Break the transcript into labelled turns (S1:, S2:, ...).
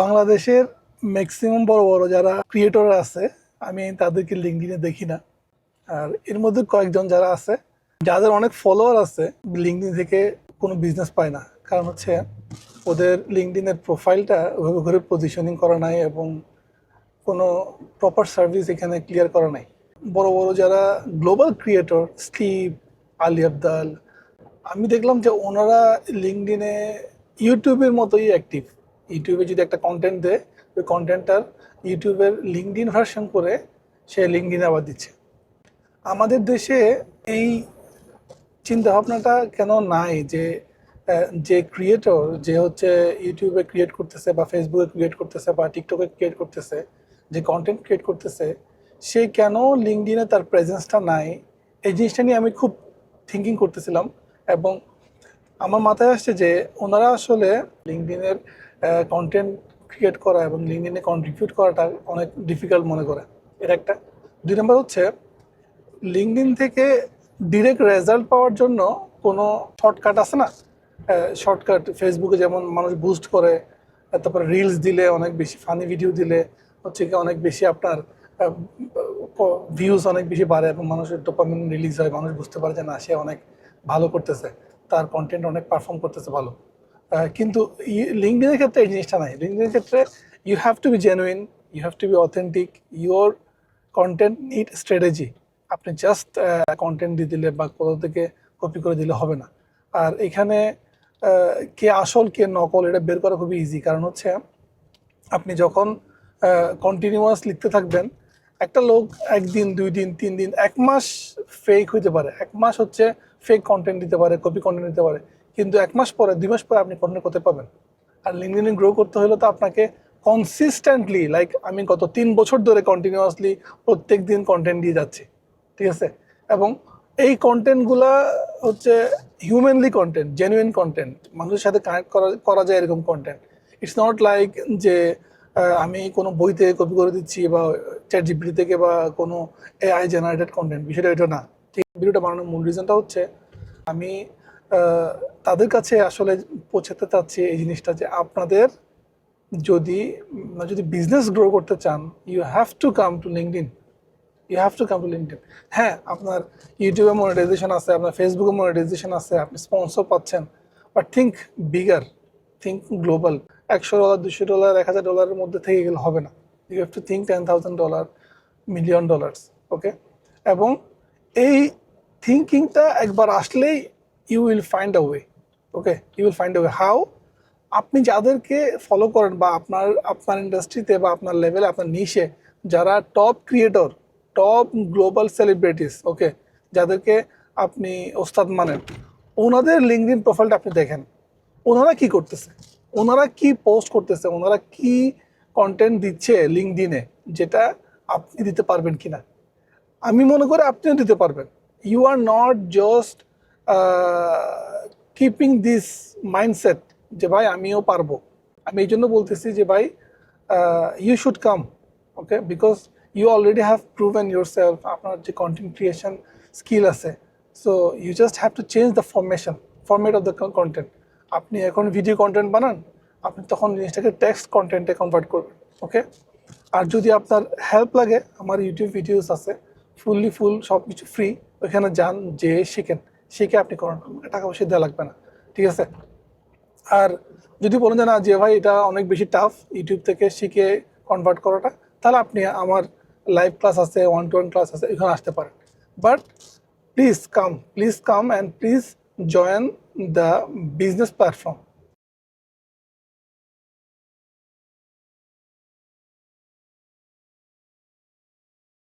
S1: বাংলাদেশের ম্যাক্সিমাম বড় বড় যারা ক্রিয়েটর আছে আমি তাদেরকে লিঙ্কডইনে দেখি না। আর এর মধ্যে কয়েকজন যারা আছে যাদের অনেক ফলোয়ার আছে লিঙ্কডইন থেকে কোনো বিজনেস পায় না, কারণ হচ্ছে ওদের লিঙ্কডইনের প্রোফাইলটা ওইভাবে করে পজিশনিং করা নাই এবং কোনো প্রপার সার্ভিস এখানে ক্লিয়ার করা নাই। বড় বড় যারা global creator Steve, Ali Abdal, আমি দেখলাম যে ওনারা লিঙ্কডইনে ইউটিউবের মতোই অ্যাক্টিভ। ইউটিউবে যদি একটা কন্টেন্ট দেয় ওই কন্টেন্টটার ইউটিউবের লিঙ্কডইন ভার্সন করে সে লিঙ্কডইনে আবার দিচ্ছে। আমাদের দেশে এই চিন্তাভাবনাটা কেন নাই যে যে ক্রিয়েটর যে হচ্ছে ইউটিউবে ক্রিয়েট করতেছে বা ফেসবুকে ক্রিয়েট করতেছে বা টিকটকে ক্রিয়েট করতেছে, যে কন্টেন্ট ক্রিয়েট করতেছে, সে কেন লিঙ্কডইনে তার প্রেজেন্সটা নাই? এই জিনিসটা নিয়ে আমি খুব থিঙ্কিং করতেছিলাম এবং আমার মাথায় আসছে যে ওনারা আসলে লিঙ্কডইনের কন্টেন্ট ক্রিয়েট করা এবং লিঙ্কডইনে কন্ট্রিবিউট করাটা অনেক ডিফিকাল্ট মনে করে। এটা একটা। 2 নম্বর হচ্ছে লিঙ্কডইন থেকে ডিরেক্ট রেজাল্ট পাওয়ার জন্য কোনো শর্টকাট আছে না? শর্টকাট ফেসবুকে যেমন মানুষ বুস্ট করে, তারপরে রিলস দিলে অনেক বেশি, ফানি ভিডিও দিলে হচ্ছে কি অনেক বেশি আপনার ভিউজ অনেক বেশি বাড়ে এবং মানুষের ডোপামিন রিলিজ হয়, মানুষ বুঝতে পারে যে না সে অনেক ভালো করতেছে, তার কন্টেন্ট অনেক পারফর্ম করতেছে ভালো। কিন্তু লিঙ্কডইনের ক্ষেত্রে এই জিনিসটা নাই। লিঙ্কডইনের ক্ষেত্রে you have to be genuine, you have to be authentic, your content need strategy. আপনি জাস্ট কন্টেন্ট দিয়ে দিলে বা কোথাও থেকে কপি করে দিলে হবে না। আর এখানে কে আসল কে নকল এটা বের করা খুবই ইজি, কারণ হচ্ছে আপনি যখন কন্টিনিউয়াস লিখতে থাকবেন, একটা লোক 1 দিন 2 দিন 3 দিন 1 মাস ফেক হইতে পারে, 1 মাস হচ্ছে ফেক কন্টেন্ট দিতে পারে, কপি কন্টেন্ট দিতে পারে, কিন্তু 1 মাস পরে 2 মাস পরে আপনি কন্টেন্ট করতে পাবেন। আর লিঙ্কডইনে গ্রো করতে হলে তো আপনাকে কনসিস্টেন্টলি, লাইক আমি গত 3 বছর ধরে কন্টিনিউয়াসলি প্রত্যেক দিন কন্টেন্ট দিয়ে যাচ্ছি, ঠিক আছে? এবং এই কন্টেন্টগুলা হচ্ছে হিউম্যানলি কন্টেন্ট, জেনুইন কন্টেন্ট, মানুষের সাথে কানেক্ট করা যায় এরকম কন্টেন্ট। ইটস নট লাইক যে আমি কোনো বই থেকে কপি করে দিচ্ছি বা চ্যাট জিপিটি থেকে বা কোনো এআই জেনারেটেড কন্টেন্ট, বিষয়টা এটা না। ঠিক, ভিডিওটা বানানোর মূল রিজনটা হচ্ছে আমি তাদের কাছে আসলে পৌঁছাতে চাচ্ছি এই জিনিসটা যে আপনাদের যদি যদি বিজনেস গ্রো করতে চান, you have to come to LinkedIn, you have to come to LinkedIn. হ্যাঁ, আপনার ইউটিউবে মনিটাইজেশন আছে, আপনার ফেসবুকে মনিটাইজেশন আছে, আপনি স্পন্সর পাচ্ছেন, but think bigger, think global. $100, $200, $1000 মধ্যে থেকে গেলে হবে না। You have to think $10,000, $1,000,000, okay? এবং এই থিঙ্কিংটা একবার আসলেই you will find a way, okay? You will find a way. How? আপনি যাদেরকে ফলো করেন বা আপনার ইন্ডাস্ট্রিতে বা আপনার লেভেলে, আপনার নিশে যারা top creator, top global celebrities, okay, যাদেরকে আপনি ওস্তাদ মানেন, ওনাদের লিঙ্কডইন প্রোফাইলটা আপনি দেখেন। ওনারা কি করতেছে, ওনারা কি পোস্ট করতেছে, ওনারা কি কন্টেন্ট দিচ্ছে লিঙ্কডইনে, যেটা আপনি দিতে পারবেন কিনা। আমি মনে করি আপনিও দিতে পারবেন। You are not just keeping this mindset যে ভাই আমিও পারবো। আমি এই জন্য বলতেছি যে ভাই you should come, okay, because you already have proven your self, আপনার যে কন্টেন্ট ক্রিয়েশন স্কিল আছে। So you just have to change the format of the content. আপনি এখন ভিডিও কন্টেন্ট বানান, আপনি তখন জিনিসটাকে টেক্সট কন্টেন্টে কনভার্ট করবেন, ওকে? আর যদি আপনার হেল্প লাগে, আমার ইউটিউব ভিডিওস আছে ফুল সব কিছু ফ্রি, ওইখানে যান, যে শিখে আপনি করেন, টাকা পয়সা দেওয়া লাগবে না, ঠিক আছে? আর যদি বলেন যে না যে ভাই এটা অনেক বেশি টাফ ইউটিউব থেকে শিখে কনভার্ট করাটা, তাহলে আপনি আমার লাইভ ক্লাস আছে, 1-to-1 ক্লাস আছে, এখানে আসতে পারেন। But please come and please join the business platform.